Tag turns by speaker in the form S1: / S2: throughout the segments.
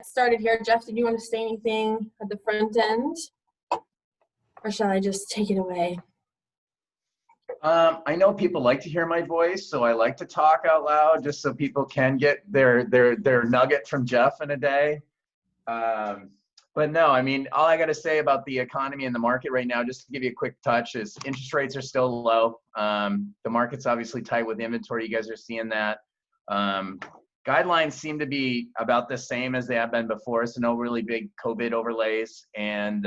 S1: Started here. Jeff, did you want to say anything at the front end? Or shall I just take it away?
S2: I know people like to hear my voice, so I like to talk out loud just so people can get their nugget from Jeff in a day. But no, I mean, all I got to say about the economy and the market right now, just to give you a quick touch, is interest rates are still low. The market's obviously tight with inventory. You guys are seeing that. Guidelines seem to be about the same as they have been before, so no really big COVID overlays. And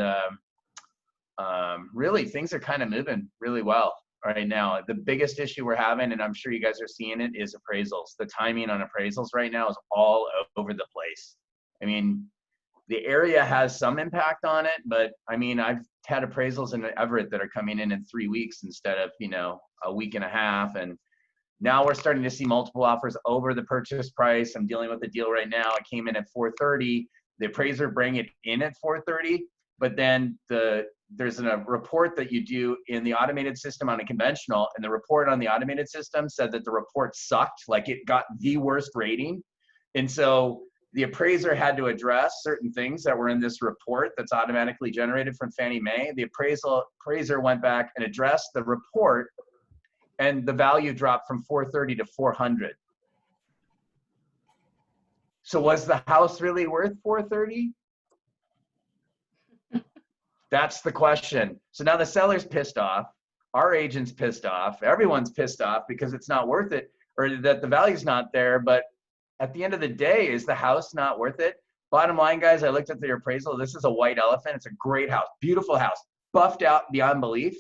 S2: really, things are kind of moving really well right now. The biggest issue we're having, and I'm sure you guys are seeing it, is appraisals. The timing on appraisals right now is all over the place. I mean, the area has some impact on it, but I mean, I've had appraisals in Everett that are coming in 3 weeks instead of, you know, a week and a half. And now we're starting to see multiple offers over the purchase price. I'm dealing with a deal right now. It came in at 430. The appraiser bring it in at 430, but then there's a report that you do in the automated system on a conventional, and the report on the automated system said that the report sucked, like it got the worst rating. And so the appraiser had to address certain things that were in this report that's automatically generated from Fannie Mae. The appraiser went back and addressed the report, and the value dropped from 430 to 400. So was the house really worth 430? That's the question. So now the seller's pissed off, our agent's pissed off, everyone's pissed off because it's not worth it, or that the value's not there. But at the end of the day, is the house not worth it? Bottom line, guys, I looked at the appraisal. This is a white elephant. It's a great house, beautiful house, buffed out beyond belief.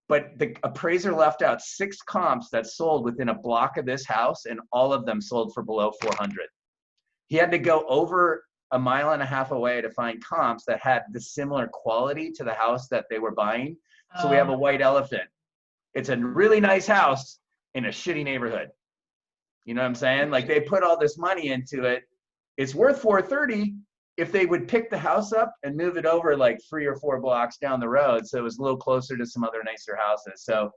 S2: But the appraiser left out 6 comps that sold within a block of this house, and all of them sold for below 400. He had to go over a mile and a half away to find comps that had the similar quality to the house that they were buying. So we have a white elephant. It's a really nice house in a shitty neighborhood. You know what I'm saying? Like, they put all this money into it. It's worth 430 if they would pick the house up and move it over like 3 or 4 blocks down the road, so it was a little closer to some other nicer houses. So,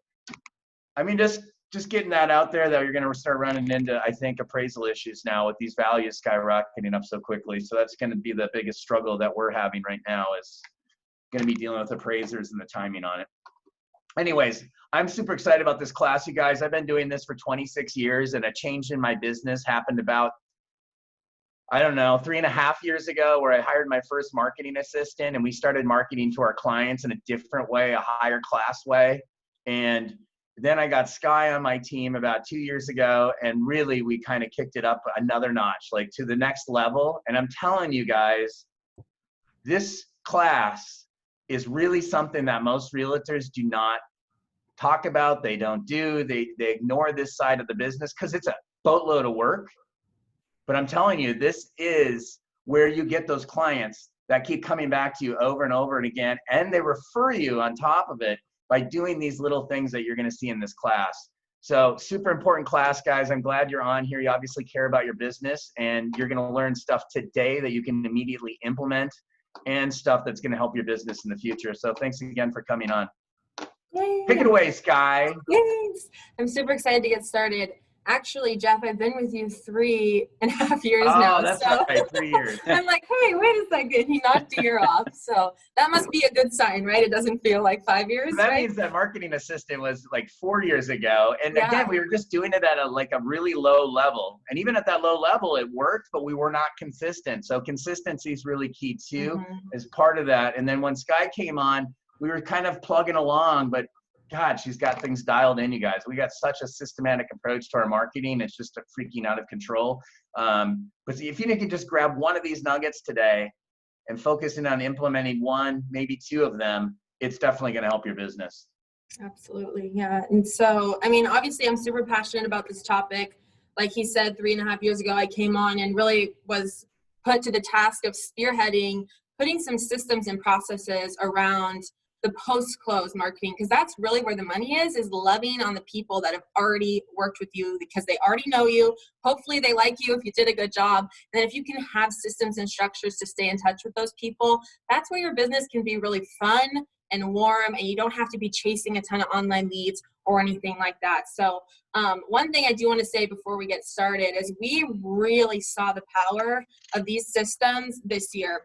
S2: I mean, just getting that out there, that you're going to start running into, I think, appraisal issues now with these values skyrocketing up so quickly. So that's going to be the biggest struggle that we're having right now, is going to be dealing with appraisers and the timing on it. Anyways, I'm super excited about this class, you guys. I've been doing this for 26 years, and a change in my business happened about, I don't know, 3.5 years ago, where I hired my first marketing assistant, and we started marketing to our clients in a different way, a higher class way. And then I got Skye on my team about 2 years ago, and really we kind of kicked it up another notch, like to the next level. And I'm telling you guys, this class is really something that most realtors do not talk about. They don't do. They ignore this side of the business because it's a boatload of work. But I'm telling you, this is where you get those clients that keep coming back to you over and over and again, and they refer you on top of it by doing these little things that you're going to see in this class. So super important class, guys. I'm glad you're on here. You obviously care about your business, and you're going to learn stuff today that you can immediately implement, and stuff that's going to help your business in the future. So thanks again for coming on.
S1: Yay.
S2: Take it away, Skye.
S1: Yes. I'm super excited to get started. Actually, Jeff, I've been with you 3.5 years now.
S2: Oh, that's
S1: so
S2: right, 3 years.
S1: I'm like, hey, wait a second. He knocked a year off. So that must be a good sign, right? It doesn't feel like 5 years,
S2: That
S1: right?
S2: means that marketing assistant was like 4 years ago. And again, we were just doing it at a really low level. And even at that low level, it worked, but we were not consistent. So consistency is really key too, as part of that. And then when Skye came on, we were kind of plugging along, but God, she's got things dialed in, you guys. We got such a systematic approach to our marketing. It's just freaking out of control. But see, if you can just grab one of these nuggets today and focusing on implementing 1, maybe 2 of them, it's definitely going to help your business.
S1: Absolutely, yeah. And so, I mean, obviously, I'm super passionate about this topic. Like he said, 3.5 years ago, I came on and really was put to the task of spearheading, putting some systems and processes around the post-close marketing, because that's really where the money is loving on the people that have already worked with you, because they already know you. Hopefully they like you if you did a good job. And then if you can have systems and structures to stay in touch with those people, that's where your business can be really fun and warm, and you don't have to be chasing a ton of online leads or anything like that. So one thing I do want to say before we get started is we really saw the power of these systems this year,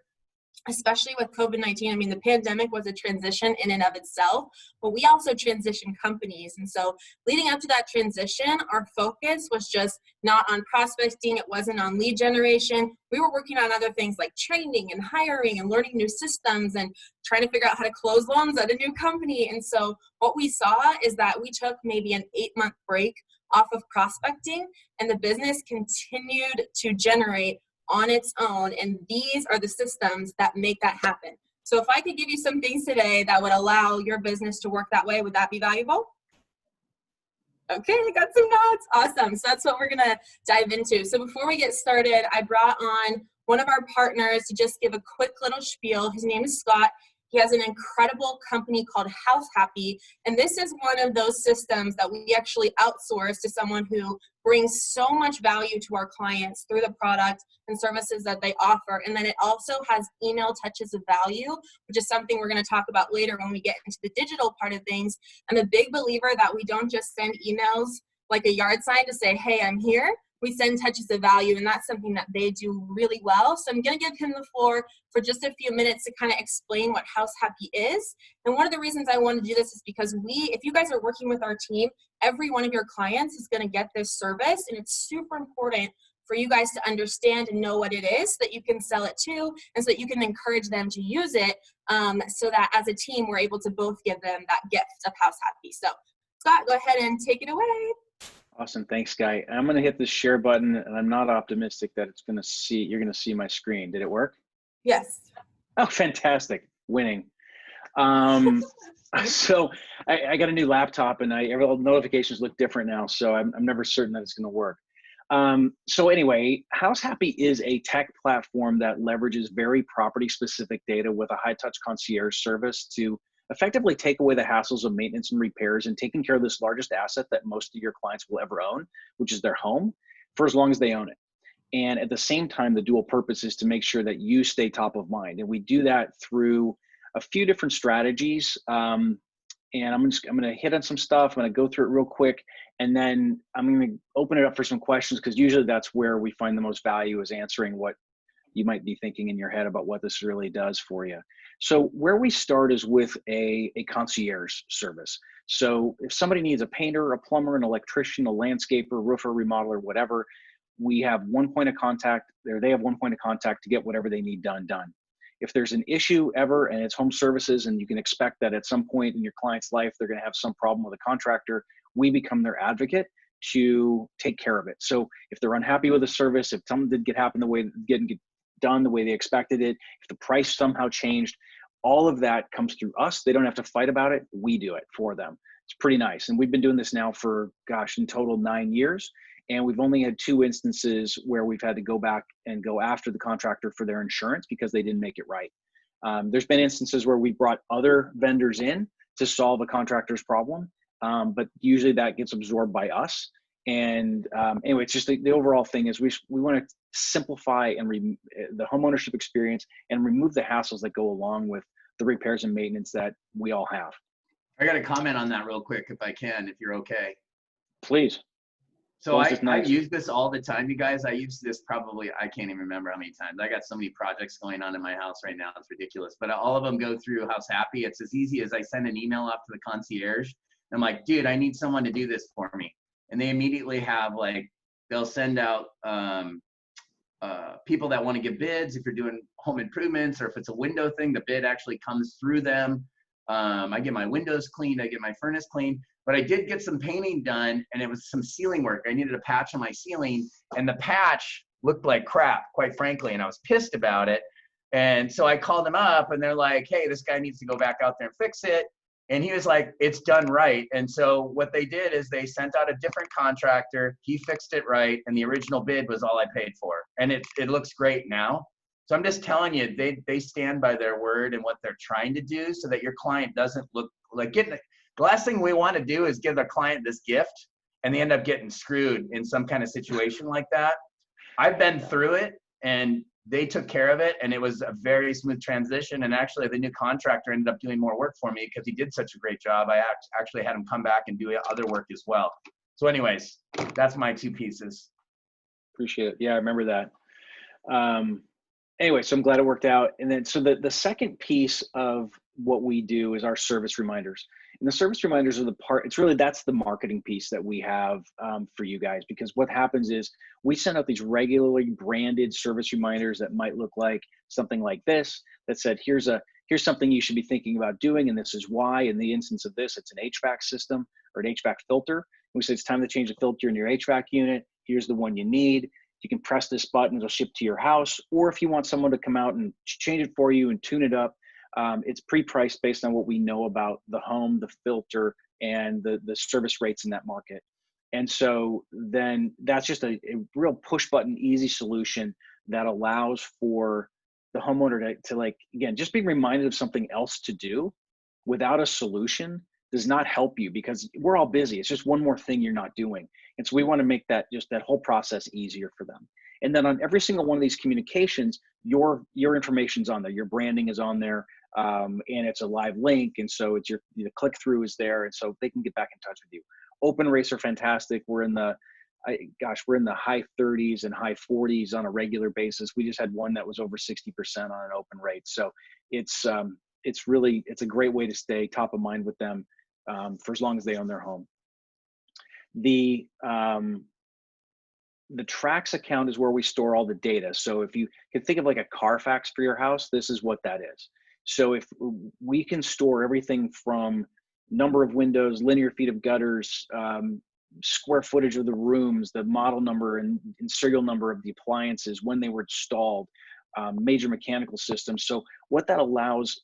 S1: especially with COVID-19. I mean, the pandemic was a transition in and of itself, but we also transitioned companies. And so leading up to that transition, our focus was just not on prospecting. It wasn't on lead generation. We were working on other things like training and hiring and learning new systems and trying to figure out how to close loans at a new company. And so what we saw is that we took maybe an 8-month break off of prospecting, and the business continued to generate on its own, and these are the systems that make that happen. So if I could give you some things today that would allow your business to work that way, would that be valuable? Okay, I got some nods. Awesome. So that's what we're gonna dive into. So before we get started, I brought on one of our partners to just give a quick little spiel. His name is Scott. He has an incredible company called House Happy, and this is one of those systems that we actually outsource to someone who brings so much value to our clients through the product and services that they offer. And then it also has email touches of value, which is something we're going to talk about later when we get into the digital part of things. I'm a big believer that we don't just send emails like a yard sign to say, hey, I'm here. We send touches of value, and that's something that they do really well. So I'm going to give him the floor for just a few minutes to kind of explain what House Happy is. And one of the reasons I want to do this is because if you guys are working with our team, every one of your clients is going to get this service, and it's super important for you guys to understand and know what it is so that you can sell it to, and so that you can encourage them to use it, so that as a team, we're able to both give them that gift of House Happy. So Scott, go ahead and take it away.
S3: Awesome. Thanks, Skye. I'm going to hit the share button, and I'm not optimistic that you're going to see my screen. Did it work?
S1: Yes.
S3: Oh, fantastic. Winning. So I got a new laptop, and all the notifications look different now, so I'm never certain that it's going to work. So anyway, House Happy is a tech platform that leverages very property-specific data with a high-touch concierge service to effectively take away the hassles of maintenance and repairs and taking care of this largest asset that most of your clients will ever own, which is their home, for as long as they own it. And at the same time, the dual purpose is to make sure that you stay top of mind. And we do that through a few different strategies. And I'm going to hit on some stuff. I'm going to go through it real quick, and then I'm going to open it up for some questions, because usually that's where we find the most value, is answering what you might be thinking in your head about what this really does for you. So where we start is with a concierge service. So if somebody needs a painter, a plumber, an electrician, a landscaper, roofer, remodeler, whatever, we have one point of contact, or they have one point of contact to get whatever they need done. If there's an issue ever and it's home services, and you can expect that at some point in your client's life they're going to have some problem with a contractor, we become their advocate to take care of it. So if they're unhappy with the service, if something didn't get done the way they expected it, if the price somehow changed, all of that comes through us. They don't have to fight about it. We do it for them. It's pretty nice. And we've been doing this now for, in total 9 years. And we've only had 2 instances where we've had to go back and go after the contractor for their insurance because they didn't make it right. There's been instances where we brought other vendors in to solve a contractor's problem, but usually that gets absorbed by us. And anyway, it's just the overall thing is we want to simplify and the homeownership experience and remove the hassles that go along with the repairs and maintenance that we all have.
S2: I got to comment on that real quick, if I can, if you're okay.
S3: Please.
S2: So I use this all the time, you guys. I use this probably, I can't even remember how many times. I got so many projects going on in my house right now. It's ridiculous. But all of them go through House Happy. It's as easy as I send an email off to the concierge. I'm like, dude, I need someone to do this for me. And they immediately have, like, they'll send out people that want to give bids. If you're doing home improvements, or if it's a window thing, the bid actually comes through them. I get my windows cleaned, I get my furnace cleaned, but I did get some painting done, and it was some ceiling work. I needed a patch on my ceiling, and the patch looked like crap, quite frankly, and I was pissed about it. And so I called them up, and they're like, hey, this guy needs to go back out there and fix it. And he was like, it's done right. And so what they did is they sent out a different contractor. He fixed it right, and the original bid was all I paid for. And it looks great now. So I'm just telling you, they stand by their word and what they're trying to do, so that your client doesn't look like the last thing we want to do is give their client this gift and they end up getting screwed in some kind of situation like that. I've been through it, and they took care of it, and it was a very smooth transition. And actually, the new contractor ended up doing more work for me because he did such a great job. I actually had him come back and do other work as well. So anyways, that's my 2 pieces.
S3: Appreciate it. Yeah, I remember that. Anyway, so I'm glad it worked out. And then, so the second piece of what we do is our service reminders. And the service reminders are the part, it's really, that's the marketing piece that we have for you guys, because what happens is we send out these regularly branded service reminders that might look like something like this, that said, here's something you should be thinking about doing, and this is why. In the instance of this, it's an HVAC system or an HVAC filter. And we say it's time to change the filter in your HVAC unit. Here's the one you need. You can press this button, it'll ship to your house. Or if you want someone to come out and change it for you and tune it up, it's pre-priced based on what we know about the home, the filter, and the service rates in that market. And so then that's just a real push button, easy solution that allows for the homeowner to like, again, just being reminded of something else to do without a solution does not help you, because we're all busy. It's just one more thing you're not doing. And so we want to make that whole process easier for them. And then on every single one of these communications, your information's on there, your branding is on there, and it's a live link. And so it's the click through is there. And so they can get back in touch with you. Open rates are fantastic. We're in the high 30s and high 40s on a regular basis. We just had one that was over 60% on an open rate. So it's a great way to stay top of mind with them for as long as they own their home. The Trax account is where we store all the data. So if you can think of like a Carfax for your house, this is what that is. So if we can store everything from number of windows, linear feet of gutters, square footage of the rooms, the model number and serial number of the appliances, when they were installed, major mechanical systems. So what that allows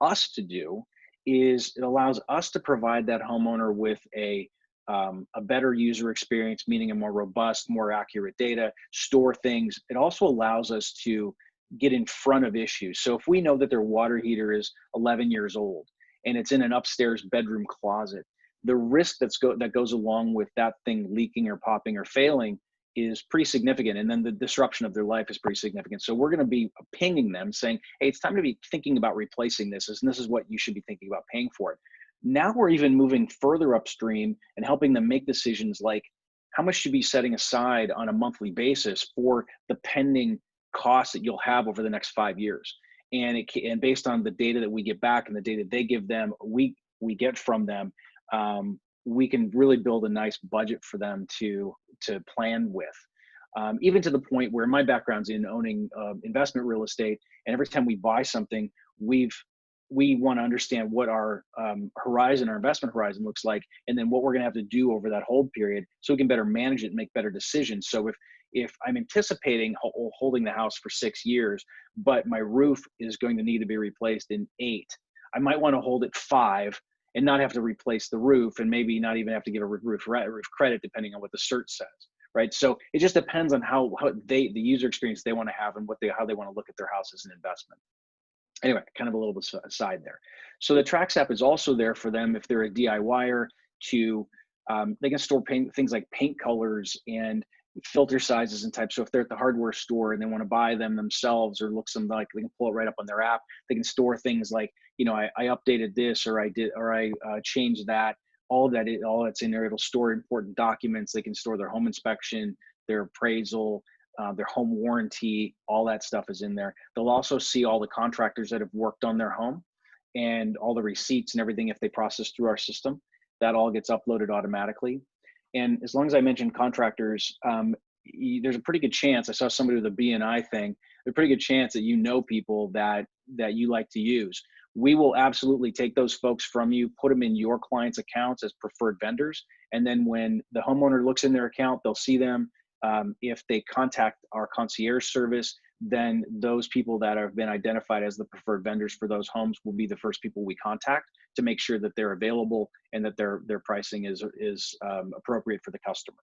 S3: us to do is it allows us to provide that homeowner with a better user experience, meaning a more robust, more accurate data, store things. It also allows us to get in front of issues. So if we know that their water heater is 11 years old and it's in an upstairs bedroom closet, the risk that goes along with that thing leaking or popping or failing is pretty significant. And then the disruption of their life is pretty significant. So we're going to be pinging them saying, hey, it's time to be thinking about replacing this, and this is what you should be thinking about paying for it. Now we're even moving further upstream and helping them make decisions like how much should be setting aside on a monthly basis for the pending costs that you'll have over the next 5 years. And based on the data that we get back and the data they give them, we get from them, we can really build a nice budget for them to plan with. Even to the point where my background's in owning investment real estate, and every time we buy something, we want to understand what our horizon, our investment horizon looks like, and then what we're going to have to do over that hold period so we can better manage it and make better decisions. So if I'm anticipating holding the house for 6 years, but my roof is going to need to be replaced in 8, I might want to hold it 5 and not have to replace the roof, and maybe not even have to give a roof credit depending on what the cert says, right? So it just depends on how the user experience they want to have and how they want to look at their house as an investment. Anyway, kind of a little bit aside there. So the Trax app is also there for them if they're a DIYer to, they can store things like paint colors and filter sizes and types. So if they're at the hardware store and they want to buy them themselves or look something like, they can pull it right up on their app. They can store things like, I updated this, or I changed that. All that's in there. It'll store important documents. They can store their home inspection, their appraisal, their home warranty, all that stuff is in there. They'll also see all the contractors that have worked on their home and all the receipts and everything if they process through our system. That all gets uploaded automatically. And as long as I mentioned contractors, there's a pretty good chance, I saw somebody with a BNI thing, there's a pretty good chance that you know people that you like to use. We will absolutely take those folks from you, put them in your clients' accounts as preferred vendors. And then when the homeowner looks in their account, they'll see them. If they contact our concierge service, then those people that have been identified as the preferred vendors for those homes will be the first people we contact to make sure that they're available and that their pricing is appropriate for the customer.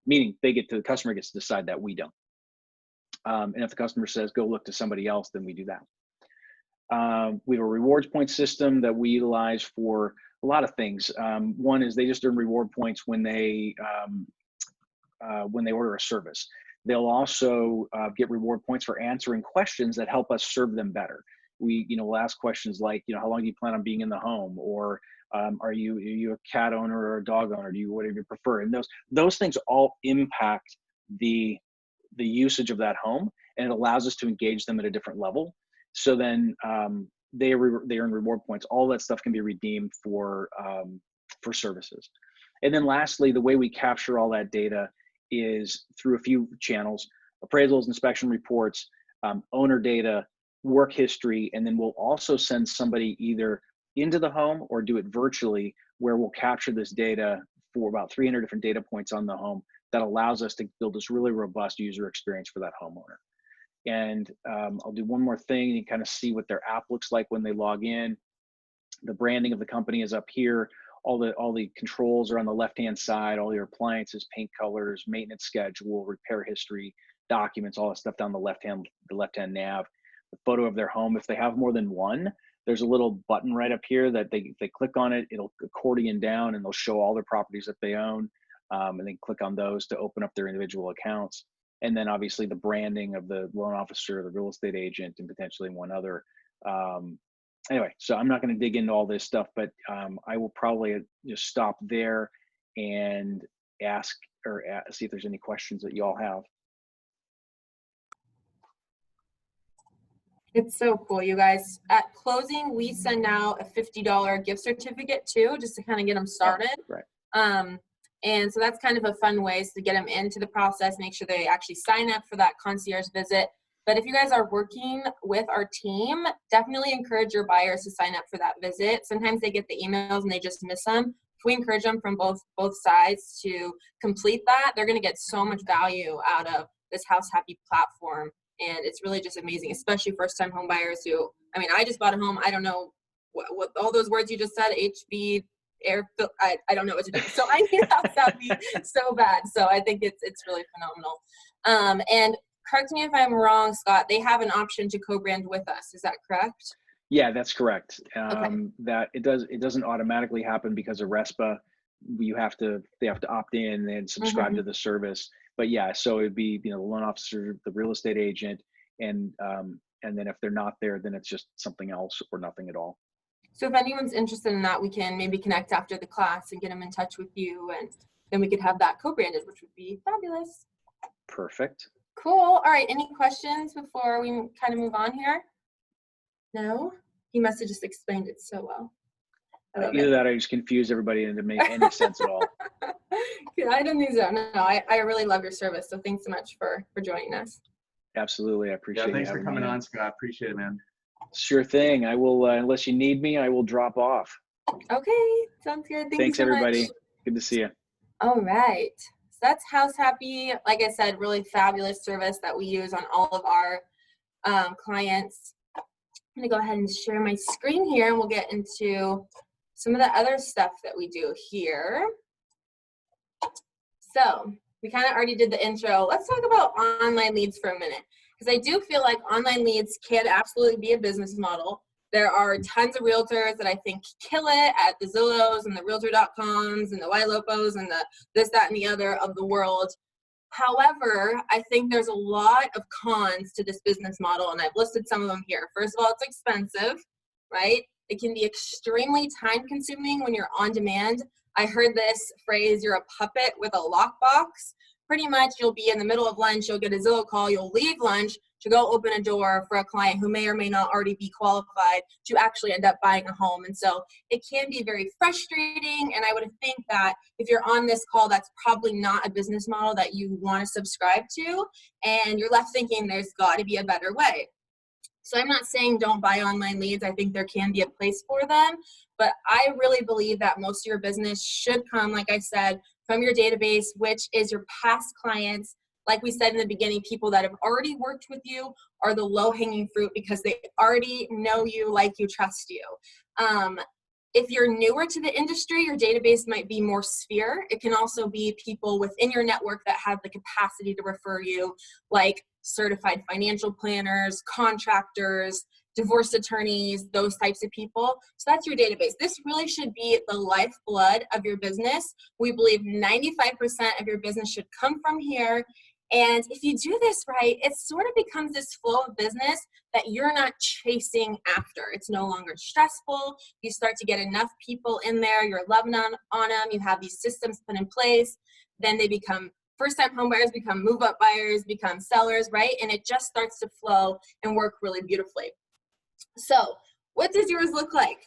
S3: Meaning the customer gets to decide that, we don't. And if the customer says, go look to somebody else, then we do that. We have a rewards point system that we utilize for a lot of things. One is they just earn reward points when they order a service. They'll also get reward points for answering questions that help us serve them better. We'll ask questions like, how long do you plan on being in the home? Or are you a cat owner or a dog owner? Do you, whatever you prefer? And those things all impact the usage of that home, and it allows us to engage them at a different level. So then they earn reward points. All that stuff can be redeemed for services. And then lastly, the way we capture all that data is through a few channels: appraisals, inspection reports, owner data, work history, and then we'll also send somebody either into the home or do it virtually, where we'll capture this data for about 300 different data points on the home that allows us to build this really robust user experience for that homeowner. And I'll do one more thing, and you kind of see what their app looks like when they log in. The branding of the company is up here. All the controls are on the left-hand side. All your appliances, paint colors, maintenance schedule, repair history, documents, all that stuff down the left-hand nav. The photo of their home. If they have more than one, there's a little button right up here that they click on it. It'll accordion down, and they'll show all their properties that they own. And then click on those to open up their individual accounts. And then obviously the branding of the loan officer, the real estate agent, and potentially one other. Anyway, so I'm not going to dig into all this stuff, but I will probably just stop there and ask or see if there's any questions that you all have.
S1: It's so cool, you guys. At closing, we send out a $50 gift certificate too, just to kind of get them started.
S3: Oh, right.
S1: And so that's kind of a fun way to get them into the process, make sure they actually sign up for that concierge visit. But if you guys are working with our team, definitely encourage your buyers to sign up for that visit. Sometimes they get the emails and they just miss them. If we encourage them from both sides to complete that, they're going to get so much value out of this House Happy platform. And it's really just amazing, especially first-time home buyers who, I just bought a home. I don't know what all those words you just said, HV, air, I don't know what to do. So I need House Happy so bad. So I think it's really phenomenal. And correct me if I'm wrong, Scott, they have an option to co-brand with us. Is that correct?
S3: Yeah, that's correct.
S1: Okay.
S3: That it doesn't automatically happen because of RESPA. They have to opt in and subscribe to the service. But yeah, so it'd be the loan officer, the real estate agent, and then if they're not there, then it's just something else or nothing at all.
S1: So if anyone's interested in that, we can maybe connect after the class and get them in touch with you, and then we could have that co-branded, which would be fabulous.
S3: Perfect.
S1: Cool. All right. Any questions before we kind of move on here? No? He must have just explained it so well.
S3: Either that or I just confuse everybody and it didn't make any sense at all.
S1: I didn't think so. No, I really love your service. So thanks so much for joining us.
S3: Absolutely. I appreciate it.
S2: Thanks for coming on, Scott. Appreciate it, man.
S3: Sure thing. I will, unless you need me, I will drop off.
S1: Okay. Sounds good.
S3: Thanks,
S1: you so
S3: everybody.
S1: much.
S3: Good to see you.
S1: All right. So that's House Happy. Like I said, really fabulous service that we use on all of our clients. I'm going to go ahead and share my screen here, and we'll get into some of the other stuff that we do here. So we kind of already did the intro. Let's talk about online leads for a minute, because I do feel like online leads can absolutely be a business model. There are tons of realtors that I think kill it at the Zillows and the Realtor.coms and the YLOPOs and the this, that, and the other of the world. However, I think there's a lot of cons to this business model, and I've listed some of them here. First of all, it's expensive, right? It can be extremely time-consuming when you're on demand. I heard this phrase, you're a puppet with a lockbox. Pretty much you'll be in the middle of lunch, you'll get a Zillow call, you'll leave lunch to go open a door for a client who may or may not already be qualified to actually end up buying a home. And so it can be very frustrating. And I would think that if you're on this call, that's probably not a business model that you want to subscribe to. And you're left thinking there's got to be a better way. So I'm not saying don't buy online leads. I think there can be a place for them. But I really believe that most of your business should come, like I said, from your database, which is your past clients. Like we said in the beginning, people that have already worked with you are the low-hanging fruit because they already know you, like you, trust you. If you're newer to the industry, your database might be more sphere. It can also be people within your network that have the capacity to refer you, like certified financial planners, contractors, divorce attorneys, those types of people. So that's your database. This really should be the lifeblood of your business. We believe 95% of your business should come from here. And if you do this right, it sort of becomes this flow of business that you're not chasing after. It's no longer stressful. You start to get enough people in there. You're loving on them. You have these systems put in place. Then they become first-time home buyers, become move-up buyers, become sellers, right? And it just starts to flow and work really beautifully. So what does yours look like?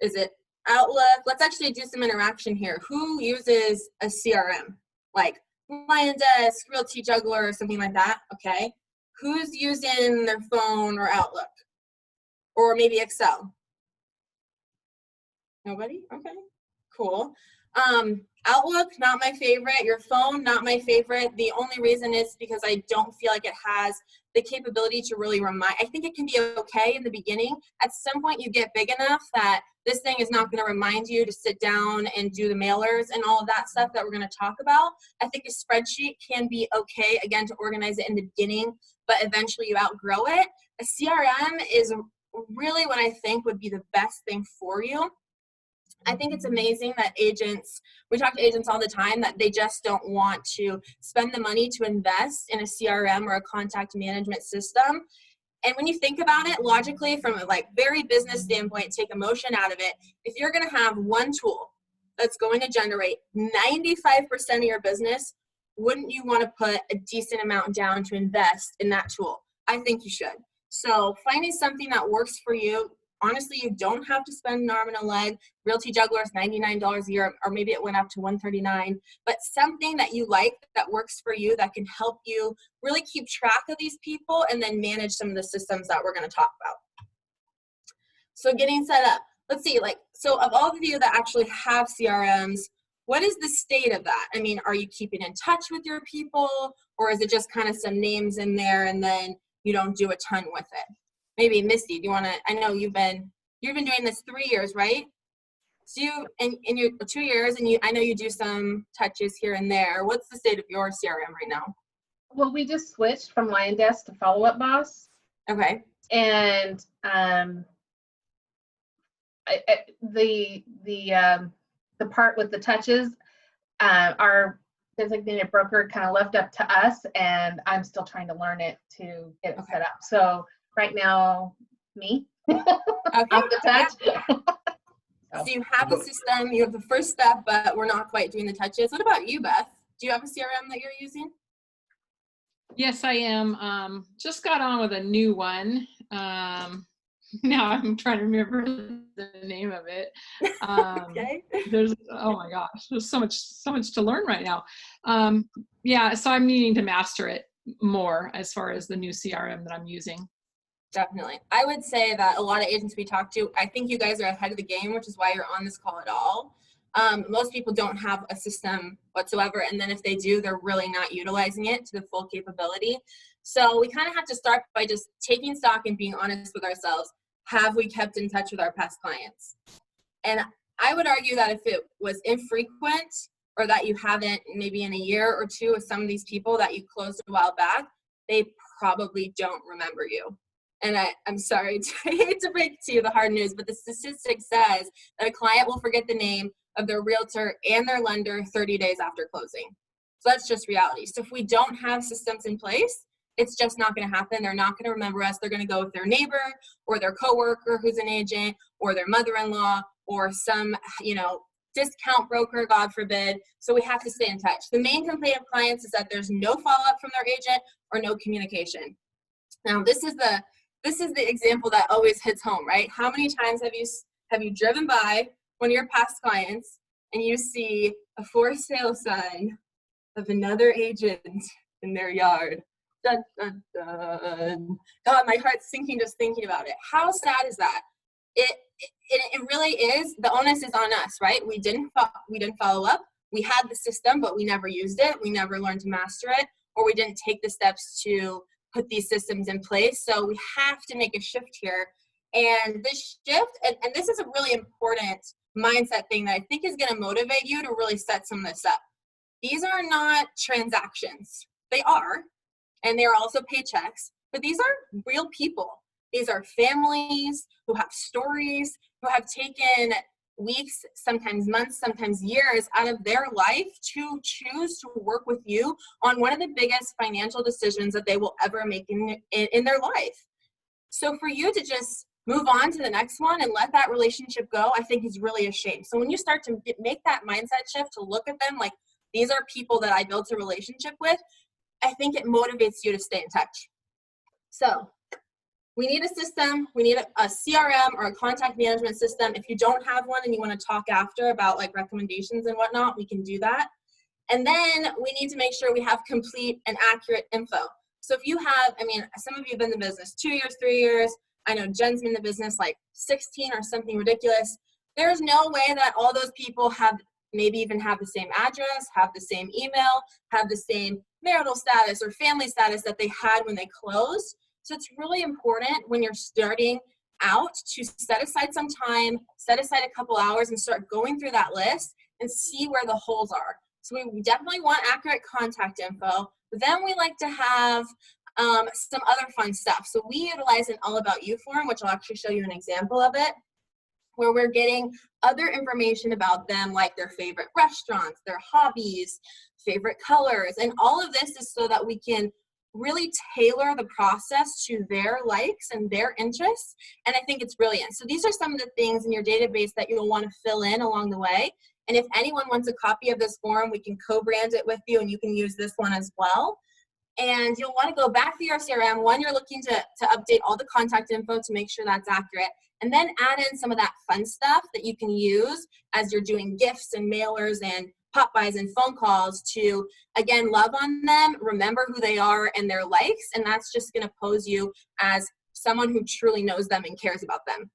S1: Is it Outlook? Let's actually do some interaction here. Who uses a CRM? Like Lion Desk, Realty Juggler, or something like that, okay? Who's using their phone or Outlook? Or maybe Excel? Nobody? Okay, cool. Outlook, not my favorite. Your phone, not my favorite. The only reason is because I don't feel like it has the capability to really remind. I think it can be okay in the beginning. At some point you get big enough that this thing is not going to remind you to sit down and do the mailers and all of that stuff that we're going to talk about. I think a spreadsheet can be okay, again, to organize it in the beginning, but eventually you outgrow it. A CRM is really what I think would be the best thing for you. I think it's amazing that we talk to agents all the time, that they just don't want to spend the money to invest in a CRM or a contact management system. And when you think about it logically, from a very business standpoint, take emotion out of it. If you're going to have one tool that's going to generate 95% of your business, wouldn't you want to put a decent amount down to invest in that tool? I think you should. So finding something that works for you. Honestly, you don't have to spend an arm and a leg. Realty Juggler is $99 a year, or maybe it went up to $139. But something that you like, that works for you, that can help you really keep track of these people and then manage some of the systems that we're going to talk about. So getting set up. Let's see, so of all of you that actually have CRMs, what is the state of that? I mean, are you keeping in touch with your people, or is it just kind of some names in there and then you don't do a ton with it? Maybe Misty, do you want to? I know you've been doing this 3 years, right? So you in your 2 years, and I know you do some touches here and there. What's the state of your CRM right now?
S4: Well, we just switched from Lion Desk to Follow Up Boss.
S1: Okay.
S4: And the part with the touches, our designated broker kind of left up to us, and I'm still trying to learn it to get it set up. So right now, me,
S1: Okay.
S4: off the touch.
S1: So you have the system, you have the first step, but we're not quite doing the touches. What about you, Beth? Do you have a CRM that you're using?
S5: Yes, I am. Just got on with a new one. Now I'm trying to remember the name of it.
S1: Okay.
S5: Oh my gosh, there's so much to learn right now. Yeah, so I'm needing to master it more as far as the new CRM that I'm using.
S1: Definitely. I would say that a lot of agents we talk to, I think you guys are ahead of the game, which is why you're on this call at all. Most people don't have a system whatsoever, and then if they do, they're really not utilizing it to the full capability. So we kind of have to start by just taking stock and being honest with ourselves. Have we kept in touch with our past clients? And I would argue that if it was infrequent, or that you haven't maybe in a year or two with some of these people that you closed a while back, they probably don't remember you. And I'm sorry, I hate to break to you the hard news, but the statistic says that a client will forget the name of their realtor and their lender 30 days after closing. So that's just reality. So if we don't have systems in place, it's just not going to happen. They're not going to remember us. They're going to go with their neighbor or their coworker who's an agent, or their mother-in-law, or some, discount broker, God forbid. So we have to stay in touch. The main complaint of clients is that there's no follow-up from their agent or no communication. Now, this is the example that always hits home, right? How many times have you driven by one of your past clients and you see a for sale sign of another agent in their yard? Dun, dun, dun. God, my heart's sinking just thinking about it. How sad is that? It really is. The onus is on us, right? We didn't follow up. We had the system, but we never used it. We never learned to master it, or we didn't take the steps to put these systems in place. So we have to make a shift here. And this shift, and this is a really important mindset thing that I think is going to motivate you to really set some of this up. These are not transactions. They are, and they are also paychecks, but these are real people. These are families who have stories, who have taken weeks, sometimes months, sometimes years out of their life to choose to work with you on one of the biggest financial decisions that they will ever make in their life. So for you to just move on to the next one and let that relationship go, I think is really a shame. So when you start to make that mindset shift to look at them like, these are people that I built a relationship with, I think it motivates you to stay in touch. So we need a system. We need a CRM or a contact management system. If you don't have one and you want to talk after about like recommendations and whatnot, we can do that. And then we need to make sure we have complete and accurate info. So if you have, I mean, some of you have been in the business 2 years, 3 years. I know Jen's been in the business like 16 or something ridiculous. There's no way that all those people have maybe even have the same address, have the same email, have the same marital status or family status that they had when they closed. So it's really important when you're starting out to set aside some time, set aside a couple hours and start going through that list and see where the holes are. So we definitely want accurate contact info, but then we like to have some other fun stuff. So we utilize an All About You form, which I'll actually show you an example of it, where we're getting other information about them, like their favorite restaurants, their hobbies, favorite colors, and all of this is so that we can really tailor the process to their likes and their interests, and I think it's brilliant. So these are some of the things in your database that you'll want to fill in along the way, and if anyone wants a copy of this form, we can co-brand it with you, and you can use this one as well. And you'll want to go back to your CRM when you're looking to update all the contact info to make sure that's accurate, and then add in some of that fun stuff that you can use as you're doing gifts and mailers and pop-bys and phone calls to, again, love on them, remember who they are and their likes, and that's just going to pose you as someone who truly knows them and cares about them.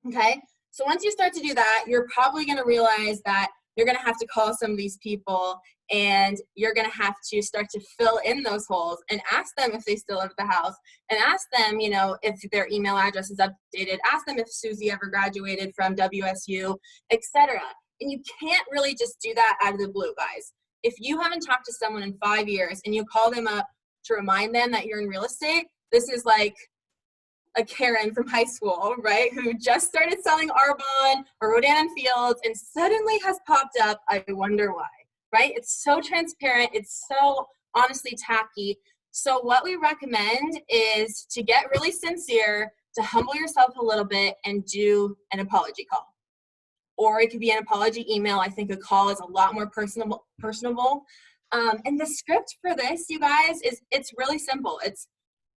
S1: Okay? So once you start to do that, you're probably going to realize that you're going to have to call some of these people and you're going to have to start to fill in those holes and ask them if they still live at the house and ask them, you know, if their email address is updated, ask them if Susie ever graduated from WSU, etc. And you can't really just do that out of the blue, guys. If you haven't talked to someone in 5 years and you call them up to remind them that you're in real estate, this is like a Karen from high school, right, who just started selling Arbonne or Rodan and Fields and suddenly has popped up, I wonder why, right? It's so transparent. It's so honestly tacky. So what we recommend is to get really sincere, to humble yourself a little bit and do an apology call. Or it could be an apology email. I think a call is a lot more personable. And the script for this, you guys, it's really simple. It's,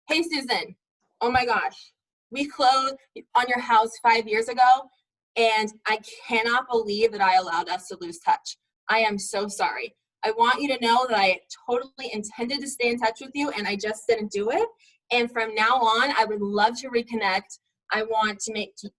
S1: hey, Susan, oh my gosh, we closed on your house 5 years ago, and I cannot believe that I allowed us to lose touch. I am so sorry. I want you to know that I totally intended to stay in touch with you, and I just didn't do it. And from now on, I would love to reconnect. I want to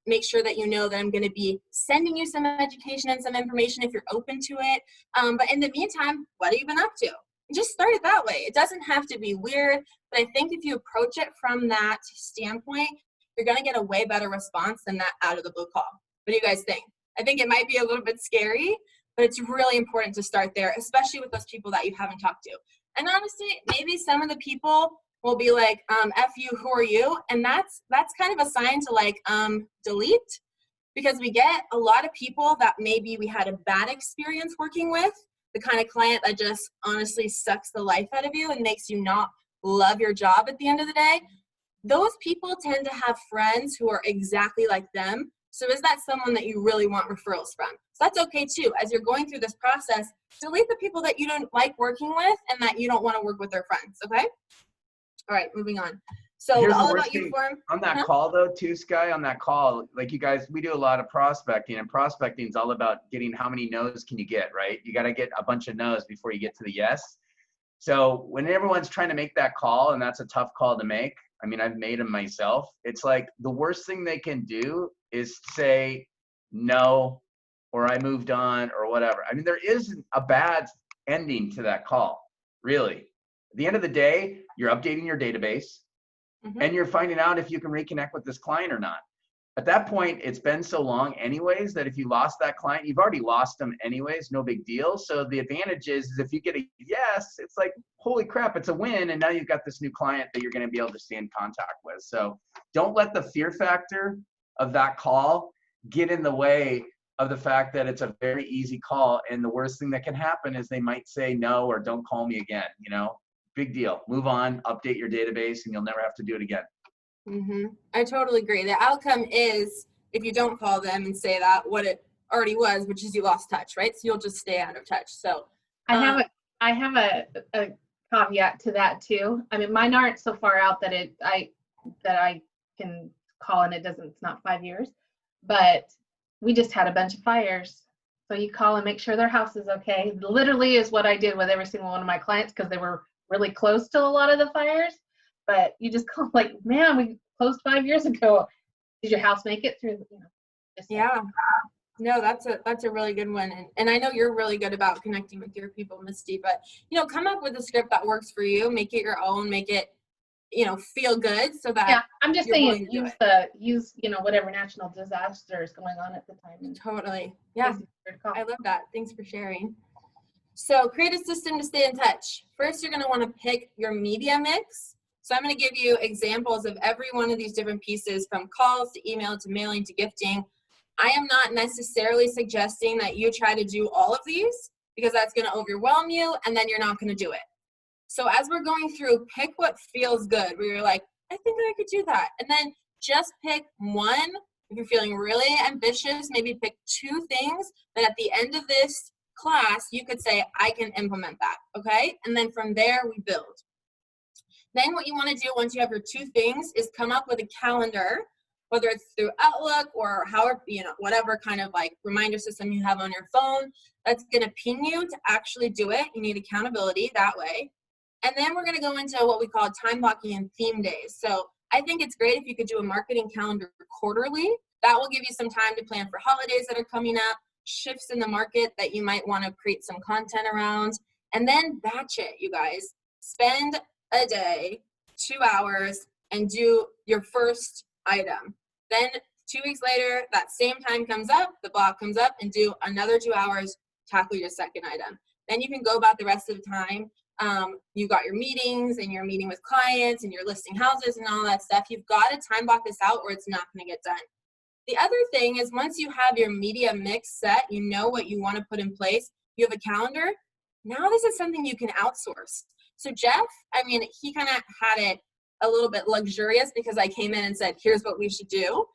S1: make sure that you know that I'm going to be sending you some education and some information if you're open to it. But in the meantime, what have you been up to? Just start it that way. It doesn't have to be weird, but I think if you approach it from that standpoint, you're going to get a way better response than that out of the blue call. What do you guys think? I think it might be a little bit scary, but it's really important to start there, especially with those people that you haven't talked to. And honestly, maybe some of the people will be like, F you, who are you? And that's kind of a sign to like delete, because we get a lot of people that maybe we had a bad experience working with, the kind of client that just honestly sucks the life out of you and makes you not love your job at the end of the day. Those people tend to have friends who are exactly like them. So is that someone that you really want referrals from? So that's okay too. As you're going through this process, delete the people that you don't like working with and that you don't want to work with their friends, okay? All right, moving on. So
S2: Here's
S1: the
S2: the
S1: All
S2: worst
S1: About You
S2: thing.
S1: form.
S2: On that call though, too, Skye, on that call, like you guys, we do a lot of prospecting, and prospecting is all about getting how many no's can you get, right? You got to get a bunch of no's before you get to the yes. So when everyone's trying to make that call, and that's a tough call to make, I mean, I've made them myself. It's like the worst thing they can do is say no, or I moved on, or whatever. I mean, there isn't a bad ending to that call, really. At the end of the day, you're updating your database, and you're finding out if you can reconnect with this client or not. At that point, it's been so long anyways that if you lost that client, you've already lost them anyways, no big deal. So the advantage is if you get a yes, it's like, holy crap, it's a win. And now you've got this new client that you're going to be able to stay in contact with. So don't let the fear factor of that call get in the way of the fact that it's a very easy call, and the worst thing that can happen is they might say no or don't call me again. You know, big deal. Move on, update your database, and you'll never have to do it again.
S1: I totally agree. The outcome is, if you don't call them and say that, what it already was, which is you lost touch, right? So you'll just stay out of touch. So
S4: I have a caveat to that too. I mean, mine aren't so far out that I can call and it's not 5 years, but we just had a bunch of fires. So you call and make sure their house is okay. Literally is what I did with every single one of my clients, because they were really close to a lot of the fires. But you just call like, man, we closed 5 years ago. Did your house make it through?
S1: Yeah. No, that's a really good one. And I know you're really good about connecting with your people, Misty, but, come up with a script that works for you, make it your own, make it, feel good so that.
S4: Yeah, I'm just saying use whatever national disaster is going on at the time.
S1: Totally. Yeah. I love that. Thanks for sharing. So create a system to stay in touch. First, you're going to want to pick your media mix. So I'm going to give you examples of every one of these different pieces, from calls to email to mailing to gifting. I am not necessarily suggesting that you try to do all of these, because that's going to overwhelm you and then you're not going to do it. So as we're going through, pick what feels good, where you're like, I think I could do that. And then just pick one. If you're feeling really ambitious, maybe pick 2 things that at the end of this class, you could say, I can implement that, okay? And then from there, we build. Then what you want to do once you have your 2 things is come up with a calendar, whether it's through Outlook or however, whatever kind of like reminder system you have on your phone, that's going to ping you to actually do it. You need accountability that way. And then we're going to go into what we call time blocking and theme days. So I think it's great if you could do a marketing calendar quarterly. That will give you some time to plan for holidays that are coming up, shifts in the market that you might want to create some content around, and then batch it, you guys. Spend a day, 2 hours, and do your first item. Then 2 weeks later, that same time comes up, the block comes up, and do another 2 hours, tackle your second item. Then you can go about the rest of the time. You got your meetings and you're meeting with clients and you're listing houses and all that stuff. You've got to time block this out or it's not going to get done. The other thing is, once you have your media mix set, you know what you want to put in place, you have a calendar. Now this is something you can outsource. So Jeff, he kind of had it a little bit luxurious because I came in and said, here's what we should do.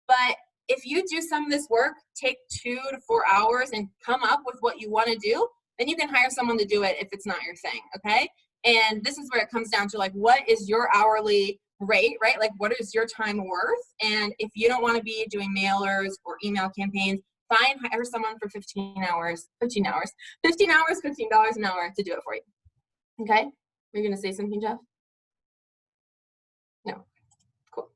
S1: But if you do some of this work, take 2 to 4 hours and come up with what you want to do, then you can hire someone to do it if it's not your thing, okay? And this is where it comes down to, like, what is your hourly rate, right? Like, what is your time worth? And if you don't want to be doing mailers or email campaigns, fine, hire someone for $15 an hour to do it for you, okay? Are you going to say something, Jeff? No. Cool.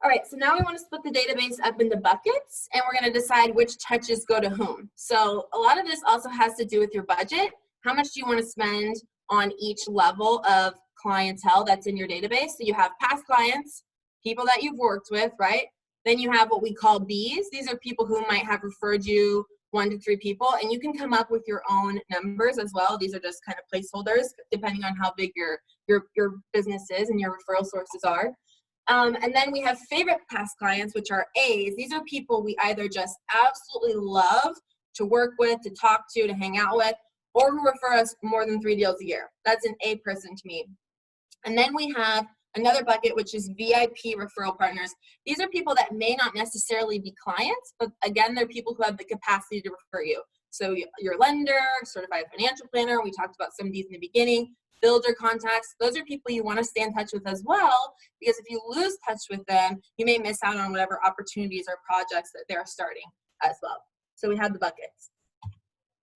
S1: All right, so now we want to split the database up into buckets, and we're going to decide which touches go to whom. So a lot of this also has to do with your budget. How much do you want to spend on each level of clientele that's in your database? So you have past clients, people that you've worked with, right? Then you have what we call Bs. These are people who might have referred you 1 to 3 people, and you can come up with your own numbers as well. These are just kind of placeholders depending on how big your business is and your referral sources are. And then we have favorite past clients, which are As. These are people we either just absolutely love to work with, to talk to hang out with, or who refer us more than 3 deals a year. That's an A person to me. And then we have another bucket, which is VIP referral partners. These are people that may not necessarily be clients, but again, they're people who have the capacity to refer you. So your lender, certified financial planner, we talked about some of these in the beginning, builder contacts, those are people you want to stay in touch with as well, because if you lose touch with them, you may miss out on whatever opportunities or projects that they're starting as well. So we have the buckets.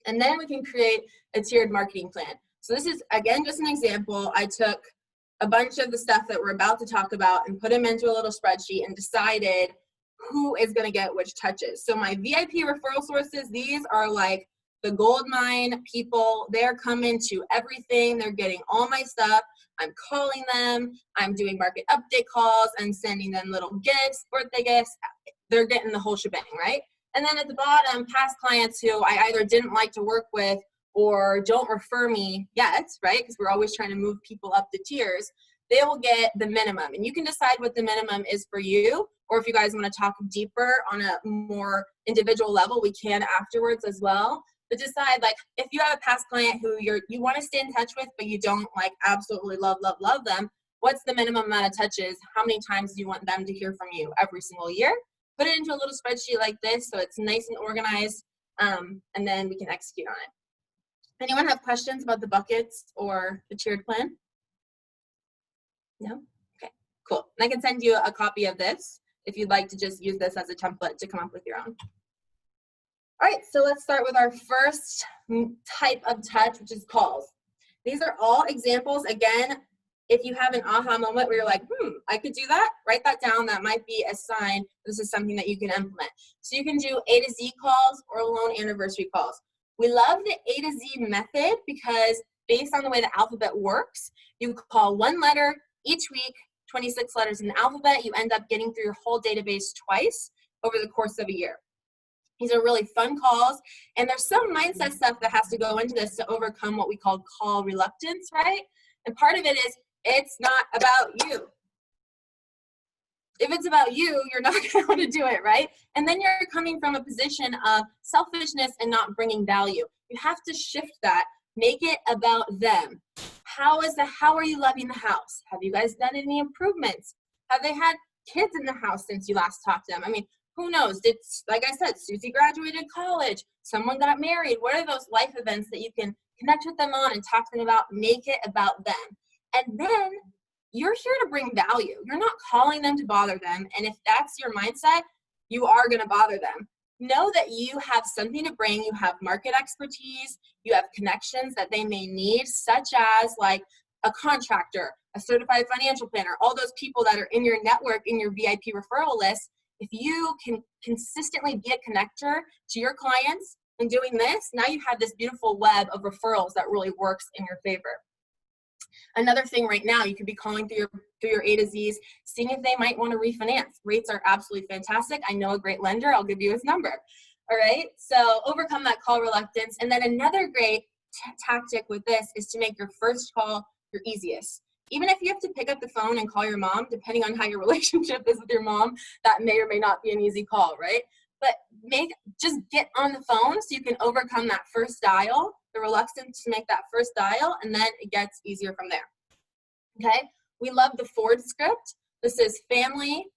S1: And then we can create a tiered marketing plan. So this is, again, just an example. I took a bunch of the stuff that we're about to talk about and put them into a little spreadsheet and decided who is going to get which touches. So my VIP referral sources, these are like the gold mine people. They're coming to everything. They're getting all my stuff. I'm calling them. I'm doing market update calls. I'm sending them little gifts, birthday gifts. They're getting the whole shebang, right? And then at the bottom, past clients who I either didn't like to work with or don't refer me yet, right? Because we're always trying to move people up the tiers. They will get the minimum. And you can decide what the minimum is for you, or if you guys want to talk deeper on a more individual level, we can afterwards as well. But decide, like, if you have a past client who you want to stay in touch with, but you don't like absolutely love them, what's the minimum amount of touches? How many times do you want them to hear from you every single year? Put it into a little spreadsheet like this so it's nice and organized, and then we can execute on it. Anyone have questions about the buckets or the tiered plan? No? Okay, cool. And I can send you a copy of this if you'd like to just use this as a template to come up with your own. All right, so let's start with our first type of touch, which is calls. These are all examples. Again, if you have an aha moment where you're like, I could do that, write that down. That might be a sign this is something that you can implement. So you can do A to Z calls or loan anniversary calls. We love the A to Z method because based on the way the alphabet works, you call one letter each week, 26 letters in the alphabet. You end up getting through your whole database twice over the course of a year. These are really fun calls, and there's some mindset stuff that has to go into this to overcome what we call call reluctance, right? And part of it is it's not about you. If it's about you, you're not going to want to do it, right? And then you're coming from a position of selfishness and not bringing value. You have to shift that. Make it about them. How are you loving the house? Have you guys done any improvements? Have they had kids in the house since you last talked to them? I mean, who knows? Like I said, Susie graduated college. Someone got married. What are those life events that you can connect with them on and talk to them about? Make it about them. And then you're here to bring value. You're not calling them to bother them. And if that's your mindset, you are going to bother them. Know that you have something to bring. You have market expertise. You have connections that they may need, such as like a contractor, a certified financial planner, all those people that are in your network, in your VIP referral list. If you can consistently be a connector to your clients and doing this, now you have this beautiful web of referrals that really works in your favor. Another thing right now, you could be calling through your A to Zs, seeing if they might want to refinance. Rates are absolutely fantastic. I know a great lender. I'll give you his number. All right, so overcome that call reluctance. And then another great tactic with this is to make your first call your easiest. Even if you have to pick up the phone and call your mom, depending on how your relationship is with your mom, that may or may not be an easy call, right? But just get on the phone so you can overcome that first dial, the reluctance to make that first dial, and then it gets easier from there. Okay? We love the Ford script. This is family,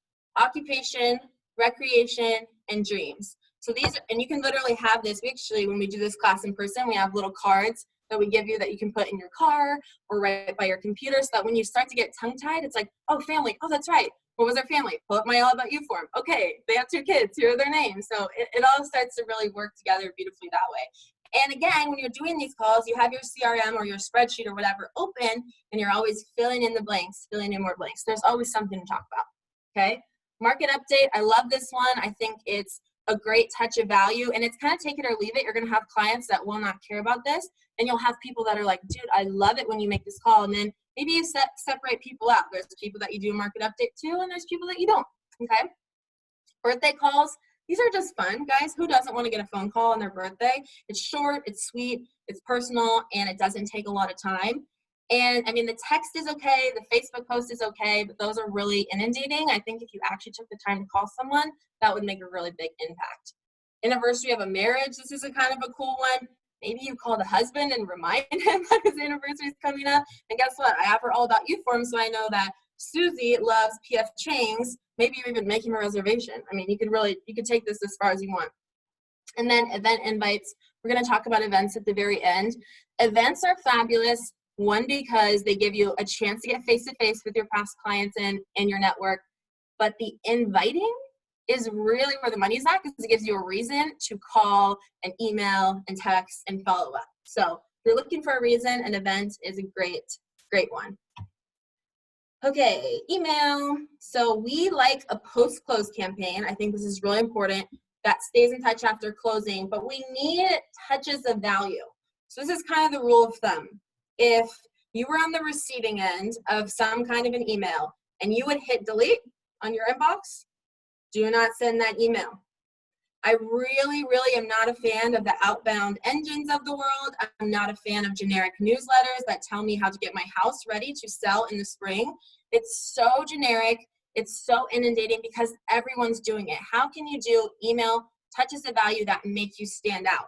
S1: occupation, recreation, and dreams. So these, and you can literally have this. We actually, when we do this class in person, we have little cards that we give you that you can put in your car or right by your computer, so that when you start to get tongue-tied, it's like, oh, family, oh, that's right. What was their family? Pull up my All About You form. Okay, they have 2 kids. Here are their names. So it all starts to really work together beautifully that way. And again, when you're doing these calls, you have your CRM or your spreadsheet or whatever open, and you're always filling in the blanks, filling in more blanks. There's always something to talk about, okay? Market update, I love this one. I think it's a great touch of value, and it's kind of take it or leave it. You're going to have clients that will not care about this, and you'll have people that are like, dude, I love it when you make this call. And then maybe you separate people out. There's people that you do a market update to, and there's people that you don't, okay? Birthday calls, these are just fun, guys. Who doesn't want to get a phone call on their birthday? It's short, it's sweet, it's personal, and it doesn't take a lot of time. And I mean, the text is okay, the Facebook post is okay, but those are really inundating. I think if you actually took the time to call someone, that would make a really big impact. Anniversary of a marriage, this is a kind of a cool one. Maybe you call the husband and remind him that his anniversary is coming up. And guess what? I have her All About You form, so I know that Susie loves PF Chang's. Maybe you even make him a reservation. I mean, you could take this as far as you want. And then event invites. We're going to talk about events at the very end. Events are fabulous. One, because they give you a chance to get face-to-face with your past clients and your network. But the inviting is really where the money's at, because it gives you a reason to call and email and text and follow up. So if you're looking for a reason, an event is a great, great one. Okay, email. So we like a post-close campaign. I think this is really important. That stays in touch after closing, but we need touches of value. So this is kind of the rule of thumb. If you were on the receiving end of some kind of an email and you would hit delete on your inbox, do not send that email. I really, really am not a fan of the outbound engines of the world. I'm not a fan of generic newsletters that tell me how to get my house ready to sell in the spring. It's so generic. It's so inundating because everyone's doing it. How can you do email touches of value that make you stand out?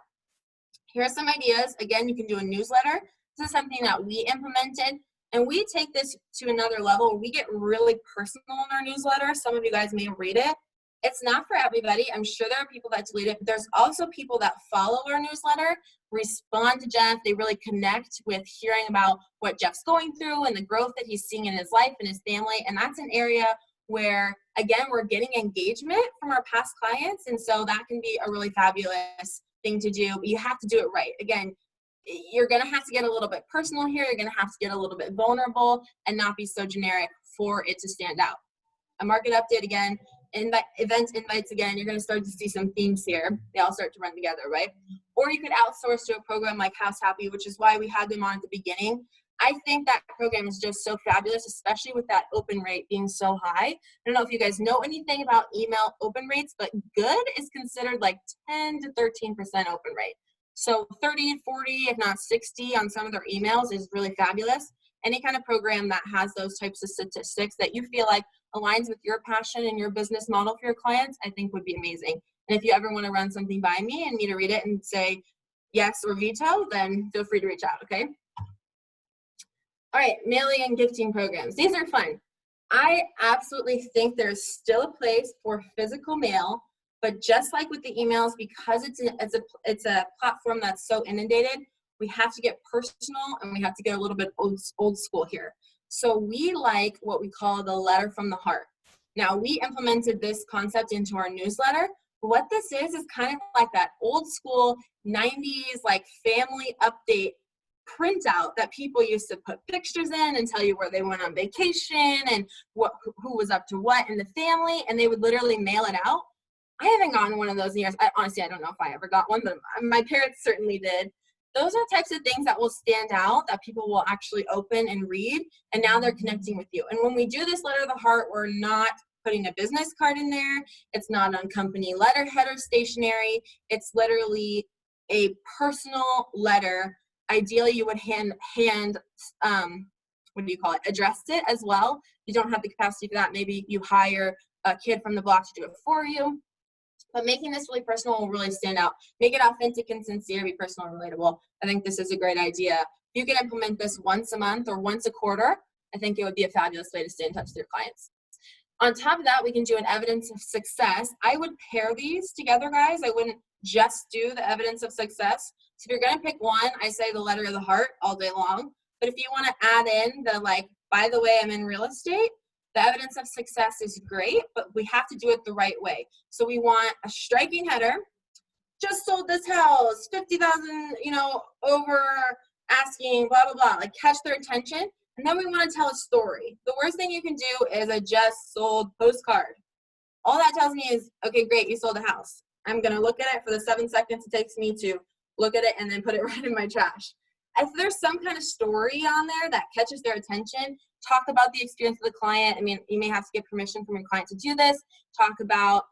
S1: Here are some ideas. Again, you can do a newsletter. This is something that we implemented, and we take this to another level. We get really personal in our newsletter. Some of you guys may read it. It's not for everybody. I'm sure there are people that delete it, but there's also people that follow our newsletter, respond to Jeff. They really connect with hearing about what Jeff's going through and the growth that he's seeing in his life and his family. And that's an area where, again, we're getting engagement from our past clients. And so that can be a really fabulous thing to do. But you have to do it right. Again, you're going to have to get a little bit personal here. You're going to have to get a little bit vulnerable and not be so generic for it to stand out. A market update again, event invites again, you're going to start to see some themes here. They all start to run together, right? Or you could outsource to a program like House Happy, which is why we had them on at the beginning. I think that program is just so fabulous, especially with that open rate being so high. I don't know if you guys know anything about email open rates, but good is considered like 10 to 13% open rate. So 30, 40, if not 60 on some of their emails is really fabulous. Any kind of program that has those types of statistics that you feel like aligns with your passion and your business model for your clients, I think would be amazing. And if you ever want to run something by me and me to read it and say yes or veto, then feel free to reach out, okay? All right, mailing and gifting programs. These are fun. I absolutely think there's still a place for physical mail, but just like with the emails, because it's a platform that's so inundated, we have to get personal and we have to get a little bit old school here. So we like what we call the letter from the heart. Now, we implemented this concept into our newsletter. What this is kind of like that old school 90s like family update printout that people used to put pictures in and tell you where they went on vacation and who was up to what in the family, and they would literally mail it out. I haven't gotten one of those in years. Honestly, I don't know if I ever got one, but my parents certainly did. Those are types of things that will stand out, that people will actually open and read, and now they're connecting with you. And when we do this letter of the heart, we're not putting a business card in there. It's not on company letterhead or stationery. It's literally a personal letter. Ideally, you would addressed it as well. If you don't have the capacity for that, maybe you hire a kid from the block to do it for you. But making this really personal will really stand out. Make it authentic and sincere, be personal and relatable. I think this is a great idea. If you can implement this once a month or once a quarter, I think it would be a fabulous way to stay in touch with your clients. On top of that, we can do an evidence of success. I would pair these together, guys. I wouldn't just do the evidence of success. So if you're going to pick one, I say the letter of the heart all day long. But if you want to add in the by the way, I'm in real estate, the evidence of success is great, but we have to do it the right way. So we want a striking header. Just sold this house, 50,000, over asking, blah, blah, blah, catch their attention. And then we want to tell a story. The worst thing you can do is a just sold postcard. All that tells me is, okay, great, you sold a house. I'm going to look at it for the 7 seconds it takes me to look at it and then put it right in my trash. If there's some kind of story on there that catches their attention, talk about the experience of the client. I mean, you may have to get permission from your client to do this. Talk about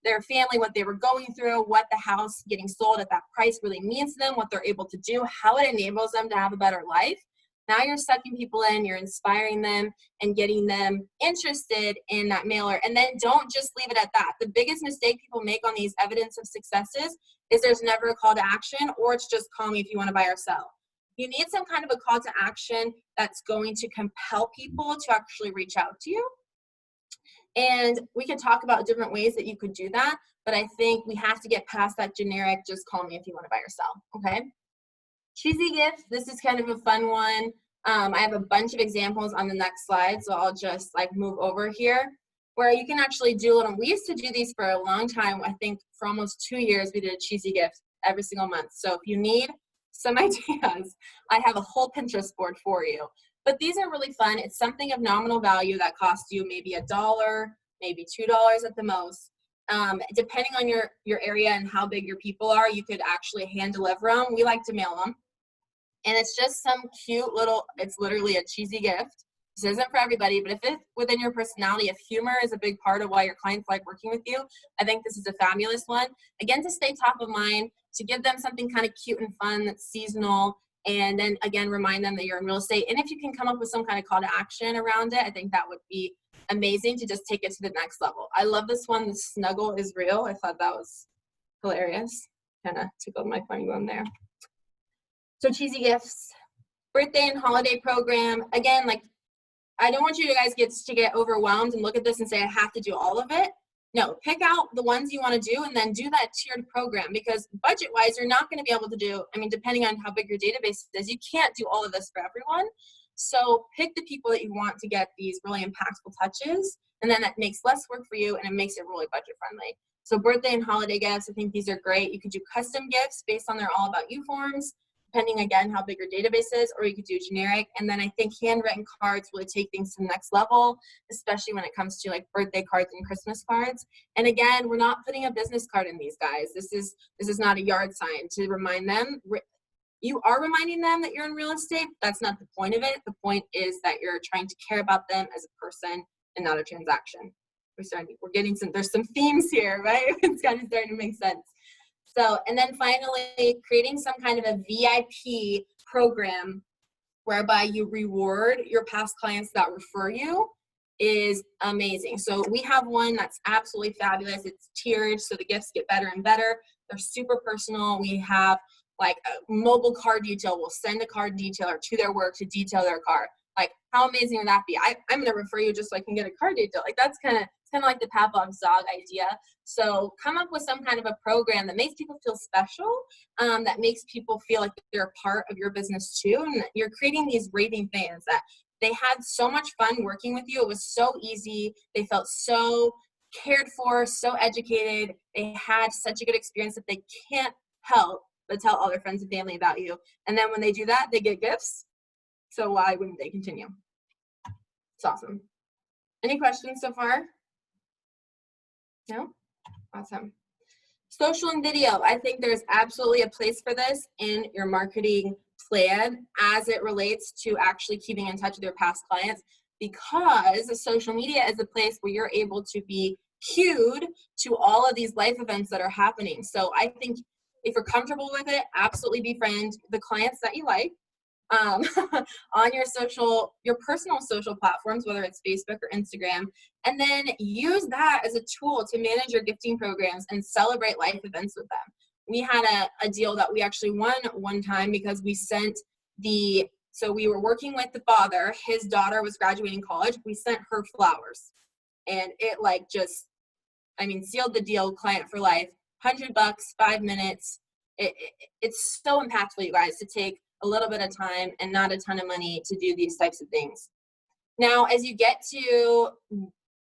S1: their family, what they were going through, what the house getting sold at that price really means to them, what they're able to do, how it enables them to have a better life. Now you're sucking people in, you're inspiring them and getting them interested in that mailer. And then don't just leave it at that. The biggest mistake people make on these evidence of successes is there's never a call to action, or it's just call me if you want to buy or sell. You need some kind of a call to action that's going to compel people to actually reach out to you. And we can talk about different ways that you could do that, but I think we have to get past that generic, just call me if you want to buy or sell, okay? Cheesy gift, this is kind of a fun one. I have a bunch of examples on the next slide, so I'll just move over here, where you can actually do little, we used to do these for a long time. I think for almost 2 years, we did a cheesy gift every single month. So if you need some ideas, I have a whole Pinterest board for you. But these are really fun. It's something of nominal value that costs you maybe $1, maybe $2 at the most. Depending on your area and how big your people are, you could actually hand deliver them. We like to mail them. And it's just some cute little, it's literally a cheesy gift. This isn't for everybody, but if it's within your personality, if humor is a big part of why your clients like working with you, I think this is a fabulous one. Again, to stay top of mind, to give them something kind of cute and fun that's seasonal, and then again, remind them that you're in real estate. And if you can come up with some kind of call to action around it, I think that would be amazing to just take it to the next level. I love this one, the snuggle is real. I thought that was hilarious. Kind of tickled my funny bone there. So cheesy gifts, birthday and holiday program. Again, like, I don't want you guys to get overwhelmed and look at this and say, I have to do all of it. No, pick out the ones you want to do and then do that tiered program, because budget-wise, you're not going to be able to do, I mean, depending on how big your database is, you can't do all of this for everyone. So pick the people that you want to get these really impactful touches, and then that makes less work for you and it makes it really budget-friendly. So birthday and holiday gifts, I think these are great. You could do custom gifts based on their All About You forms, depending again how big your database is, or you could do generic. And then I think handwritten cards really take things to the next level, especially when it comes to like birthday cards and Christmas cards. And again, we're not putting a business card in these guys. This is not a yard sign to remind them. You are reminding them that you're in real estate. That's not the point of it. The point is that you're trying to care about them as a person and not a transaction. There's some themes here, right? It's kind of starting to make sense. So, and then finally, creating some kind of a VIP program whereby you reward your past clients that refer you is amazing. So we have one that's absolutely fabulous. It's tiered, so the gifts get better and better. They're super personal. We have like a mobile car detail. We'll send a car detailer to their work to detail their car. Like, how amazing would that be? I'm going to refer you just so I can get a car detail. Like, that's kind of like the Pavlov's dog idea. So come up with some kind of a program that makes people feel special, that makes people feel like they're a part of your business too. And you're creating these raving fans that they had so much fun working with you. It was so easy. They felt so cared for, so educated. They had such a good experience that they can't help but tell all their friends and family about you. And then when they do that, they get gifts. So why wouldn't they continue? It's awesome. Any questions so far? No? Awesome. Social and video. I think there's absolutely a place for this in your marketing plan as it relates to actually keeping in touch with your past clients, because social media is a place where you're able to be cued to all of these life events that are happening. So I think if you're comfortable with it, absolutely befriend the clients that you like on your personal social platforms, whether it's Facebook or Instagram, and then use that as a tool to manage your gifting programs and celebrate life events with them. We had a deal that we actually won one time because we sent so we were working with the father, his daughter was graduating college, we sent her flowers, and it sealed the deal, client for life, $100, 5 minutes. It's so impactful, you guys, to take a little bit of time and not a ton of money to do these types of things. Now, as you get to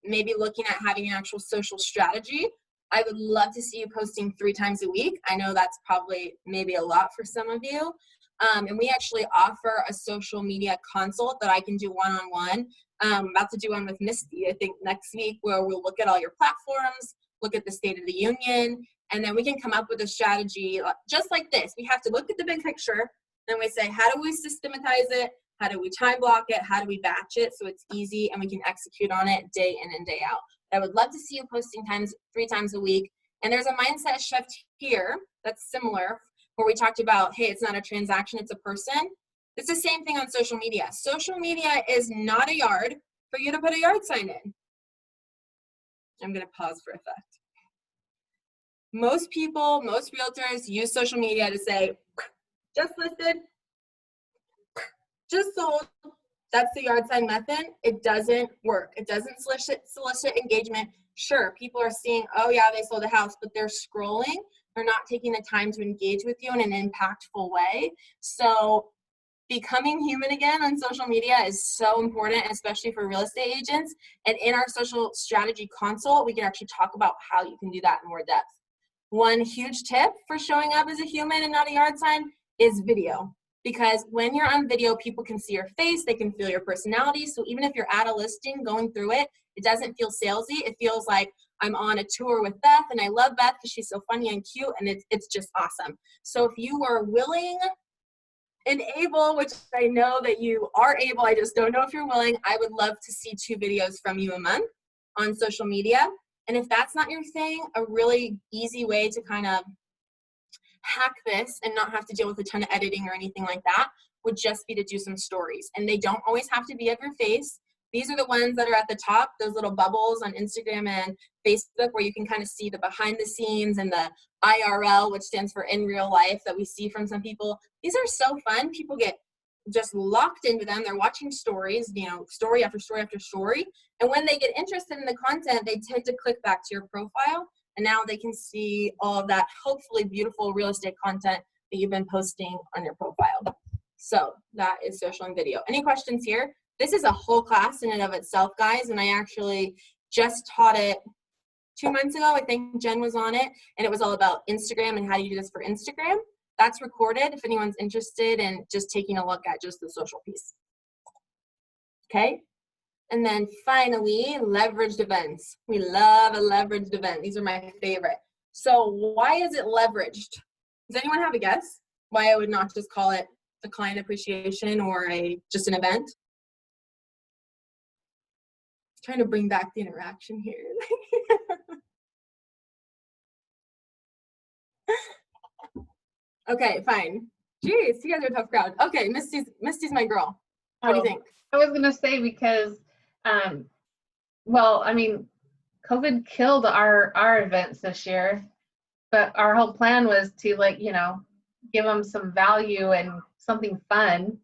S1: maybe looking at having an actual social strategy, I would love to see you posting 3 times a week. I know that's probably maybe a lot for some of you. And we actually offer a social media consult that I can do one-on-one. I'm about to do one with Misty, I think next week, where we'll look at all your platforms, look at the state of the union, and then we can come up with a strategy just like this. We have to look at the big picture. Then we say, how do we systematize it? How do we time block it? How do we batch it so it's easy and we can execute on it day in and day out? I would love to see you posting 3 times a week. And there's a mindset shift here that's similar, where we talked about, hey, it's not a transaction, it's a person. It's the same thing on social media. Social media is not a yard for you to put a yard sign in. I'm going to pause for effect. Most people, most realtors use social media to say, just listed, just sold. That's the yard sign method. It doesn't work. It doesn't solicit engagement. Sure, people are seeing, oh yeah, they sold a house, but they're scrolling. They're not taking the time to engage with you in an impactful way. So becoming human again on social media is so important, especially for real estate agents. And in our social strategy consult, we can actually talk about how you can do that in more depth. One huge tip for showing up as a human and not a yard sign is video. Because when you're on video, people can see your face, they can feel your personality. So even if you're at a listing going through it, it doesn't feel salesy. It feels like I'm on a tour with Beth, and I love Beth because she's so funny and cute, and it's just awesome. So if you are willing and able, which I know that you are able, I just don't know if you're willing, I would love to see 2 videos from you a month on social media. And if that's not your thing, a really easy way to kind of hack this and not have to deal with a ton of editing or anything like that would just be to do some stories. And they don't always have to be of your face, These are the ones that are at the top, those little bubbles on Instagram and Facebook, where you can kind of see the behind the scenes and the IRL, which stands for in real life, that we see from some people. These are so fun. People get just locked into them. They're watching stories, you know, story after story after story. And when they get interested in the content, they tend to click back to your profile. And now they can see all of that hopefully beautiful real estate content that you've been posting on your profile. So that is social and video. Any questions here? This is a whole class in and of itself, guys. And I actually just taught it 2 months ago. I think Jen was on it. And it was all about Instagram and how do you do this for Instagram. That's recorded if anyone's interested in just taking a look at just the social piece. Okay. And then finally, leveraged events. We love a leveraged event. These are my favorite. So why is it leveraged? Does anyone have a guess why I would not just call it a client appreciation or just an event? Trying to bring back the interaction here. Okay, fine. Jeez, you guys are a tough crowd. Okay, Misty's my girl. What do you think?
S4: I was gonna say because, well, I mean, COVID killed our events this year, but our whole plan was to, like, you know, give them some value and something fun.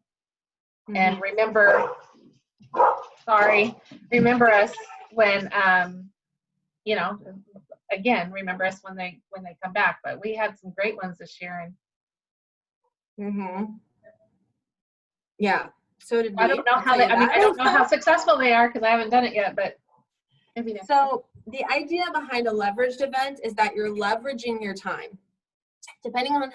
S4: And remember us when, you know, again, remember us when they come back. But we had some great ones this year, and
S1: yeah, so did we.
S4: I don't know how I don't know how successful they are because I haven't done it yet, but maybe next year.
S1: So the idea behind a leveraged event is that you're leveraging your time. Depending on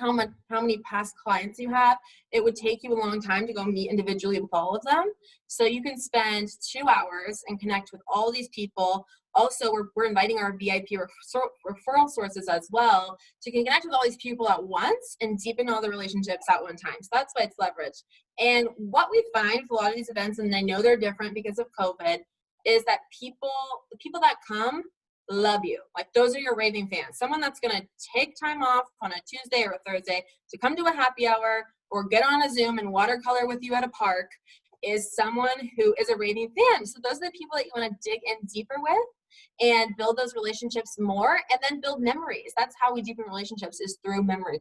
S1: how many past clients you have, it would take you a long time to go meet individually with all of them. So you can spend 2 hours and connect with all these people. Also, we're inviting our VIP referral sources as well, so you can connect with all these people at once and deepen all the relationships at one time. So that's why it's leveraged. And what we find for a lot of these events, and I know they're different because of COVID, is that the people that come love you. Like, those are your raving fans. Someone that's going to take time off on a Tuesday or a Thursday to come to a happy hour or get on a Zoom and watercolor with you at a park is someone who is a raving fan. So those are the people that you want to dig in deeper with and build those relationships more, and then build memories. That's how we deepen relationships, is through memories.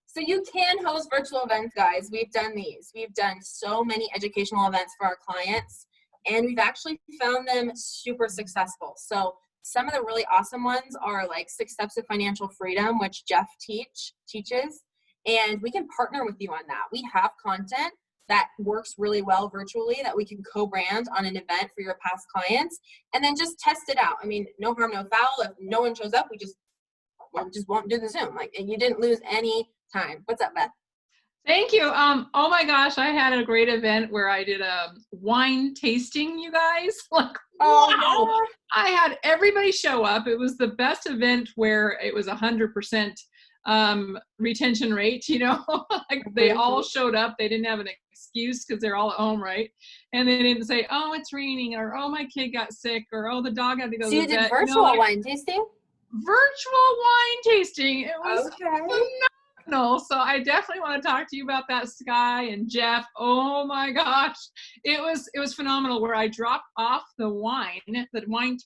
S1: So you can host virtual events, guys. We've done these. We've done so many educational events for our clients, and we've actually found them super successful. So some of the really awesome ones are like 6 Steps to Financial Freedom, which Jeff teaches, and we can partner with you on that. We have content that works really well virtually that we can co-brand on an event for your past clients, and then just test it out. I mean, no harm, no foul. If no one shows up, we just won't do the Zoom. Like, and you didn't lose any time. What's up, Beth?
S5: Thank you. Oh my gosh, I had a great event where I did a wine tasting, you guys. Like, wow.
S1: Yeah.
S5: I had everybody show up. It was the best event where it was 100% retention rate, you know. Like, they all showed up. They didn't have an excuse because they're all at home, right? And they didn't say, oh, it's raining, or oh, my kid got sick, or oh, the dog had to go to the vet.
S1: So you did virtual wine tasting?
S5: Virtual wine tasting. It was
S1: okay.
S5: phenomenal. So I definitely want to talk to you about that, Skye and Jeff. Oh my gosh, it was phenomenal. Where I dropped off the wine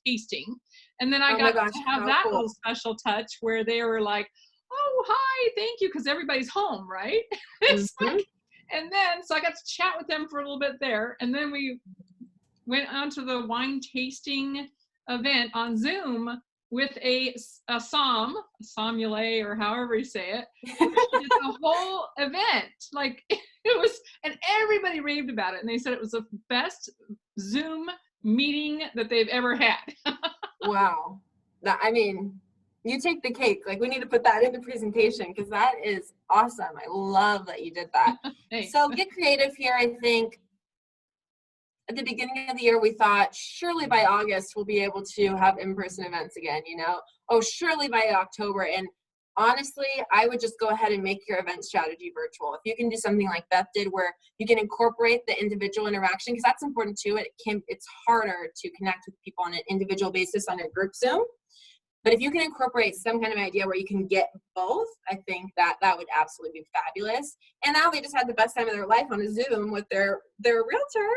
S5: tasting, and then I got to have that little special touch where they were like, "Oh, hi, thank you," because everybody's home, right? It's like, and then so I got to chat with them for a little bit there, and then we went on to the wine tasting event on Zoom with a sommelier, or however you say it. We did the whole event. Like, it was, and everybody raved about it. And they said it was the best Zoom meeting that they've ever had.
S1: Wow. I mean, you take the cake. Like, we need to put that in the presentation because that is awesome. I love that you did that. So get creative here. I think at the beginning of the year, we thought surely by August we'll be able to have in-person events again, you know? Oh, surely by October. And honestly, I would just go ahead and make your event strategy virtual. If you can do something like Beth did, where you can incorporate the individual interaction, because that's important too. It's harder to connect with people on an individual basis on a group Zoom. But if you can incorporate some kind of idea where you can get both, I think that that would absolutely be fabulous. And now they just had the best time of their life on a Zoom with their realtor,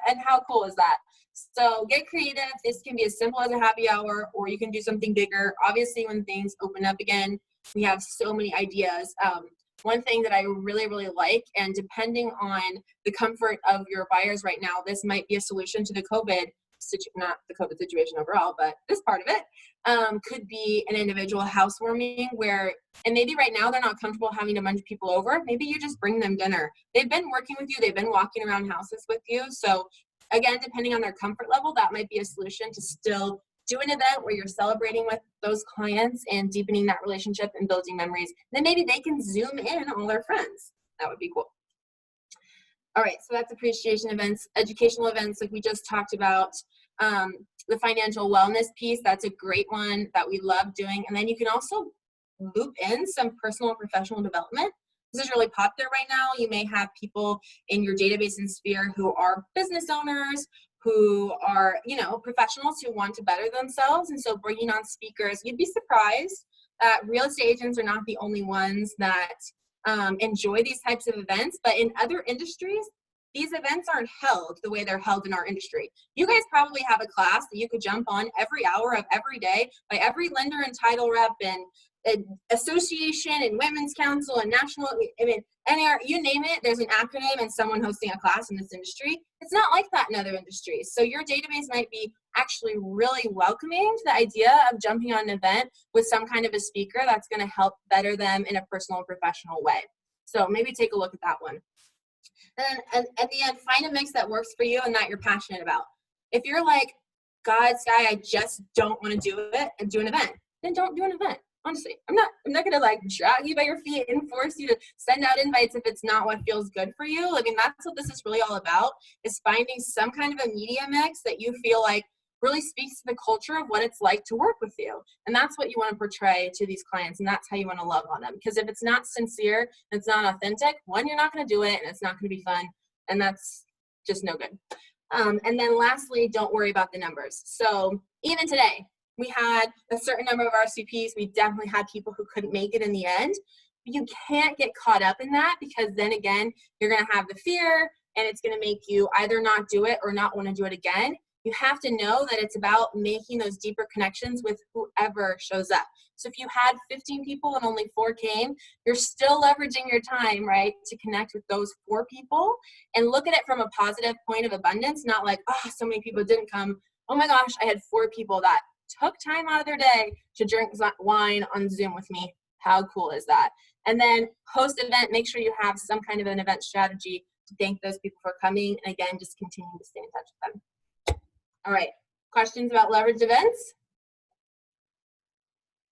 S1: and how cool is that? So get creative. This can be as simple as a happy hour, or you can do something bigger. Obviously, when things open up again, we have so many ideas. One thing that I really, really like, and depending on the comfort of your buyers right now, this might be a solution to the COVID not the COVID situation overall, but this part of it, could be an individual housewarming where, and maybe right now they're not comfortable having a bunch of people over. Maybe you just bring them dinner. They've been working with you. They've been walking around houses with you. So again, depending on their comfort level, that might be a solution to still do an event where you're celebrating with those clients and deepening that relationship and building memories. Then maybe they can Zoom in all their friends. That would be cool. All right, so that's appreciation events. Educational events, like we just talked about. The financial wellness piece, that's a great one that we love doing. And then you can also loop in some personal and professional development. This is really popular right now. You may have people in your database and sphere who are business owners, who are, you know, professionals who want to better themselves. And so bringing on speakers, you'd be surprised that real estate agents are not the only ones that enjoy these types of events, but in other industries, these events aren't held the way they're held in our industry. You guys probably have a class that you could jump on every hour of every day by every lender and title rep and association and women's council and national, I mean, NAR, you name it, there's an acronym and someone hosting a class in this industry. It's not like that in other industries. So your database might be actually really welcoming to the idea of jumping on an event with some kind of a speaker that's going to help better them in a personal and professional way. So maybe take a look at that one. And at the end, find a mix that works for you and that you're passionate about. If you're like, God, Skye, I just don't want to do it and do an event, then don't do an event. Honestly, I'm not gonna like drag you by your feet and force you to send out invites if it's not what feels good for you. I mean, that's what this is really all about, is finding some kind of a media mix that you feel like really speaks to the culture of what it's like to work with you. And that's what you want to portray to these clients, and that's how you want to love on them. Because if it's not sincere, it's not authentic, one, you're not going to do it, and it's not going to be fun, and that's just no good. And then lastly, don't worry about the numbers. So even today, we had a certain number of RSVPs. We definitely had people who couldn't make it in the end. But you can't get caught up in that, because then again, you're going to have the fear, and it's going to make you either not do it or not want to do it again. You have to know that it's about making those deeper connections with whoever shows up. So if you had 15 people and only 4 came, you're still leveraging your time, right, to connect with those 4 people and look at it from a positive point of abundance, not like, oh, so many people didn't come. Oh my gosh, I had 4 people that took time out of their day to drink wine on Zoom with me. How cool is that? And then post-event, make sure you have some kind of an event strategy to thank those people for coming. And again, just continue to stay in touch with them. All right, questions about leveraged events?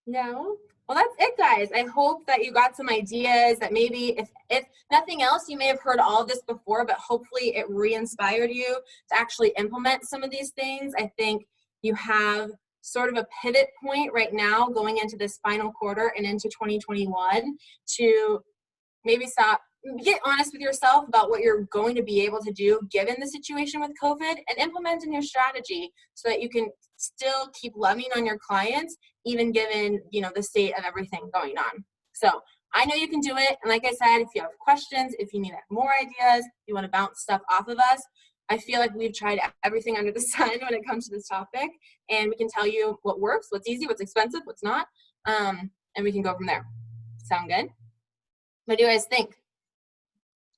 S1: No? Well, that's it, guys. I hope that you got some ideas, that maybe if nothing else, you may have heard all of this before, but hopefully it re-inspired you to actually implement some of these things. I think you have sort of a pivot point right now going into this final quarter and into 2021 to maybe get honest with yourself about what you're going to be able to do given the situation with COVID, and implement a new strategy so that you can still keep loving on your clients, even given, you know, the state of everything going on. So I know you can do it. And like I said, if you have questions, if you need more ideas, you want to bounce stuff off of us, I feel like we've tried everything under the sun when it comes to this topic, and we can tell you what works, what's easy, what's expensive, what's not, and we can go from there. Sound good? What do you guys think?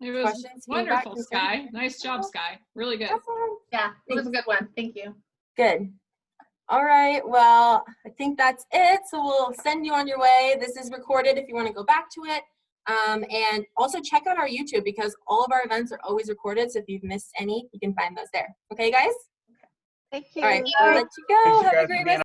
S5: It was questions, wonderful, Skye. Nice job, Skye. Really good.
S4: Awesome. Yeah, it was a good one. Thank you.
S1: Good. All right. Well, I think that's it. So we'll send you on your way. This is recorded if you want to go back to it. And also check out our YouTube, because all of our events are always recorded. So if you've missed any, you can find those there. Okay, guys?
S4: Thank you.
S1: All right. I'll let you go.
S2: Thanks,
S1: Have a
S2: guys,
S1: great
S2: for being
S1: rest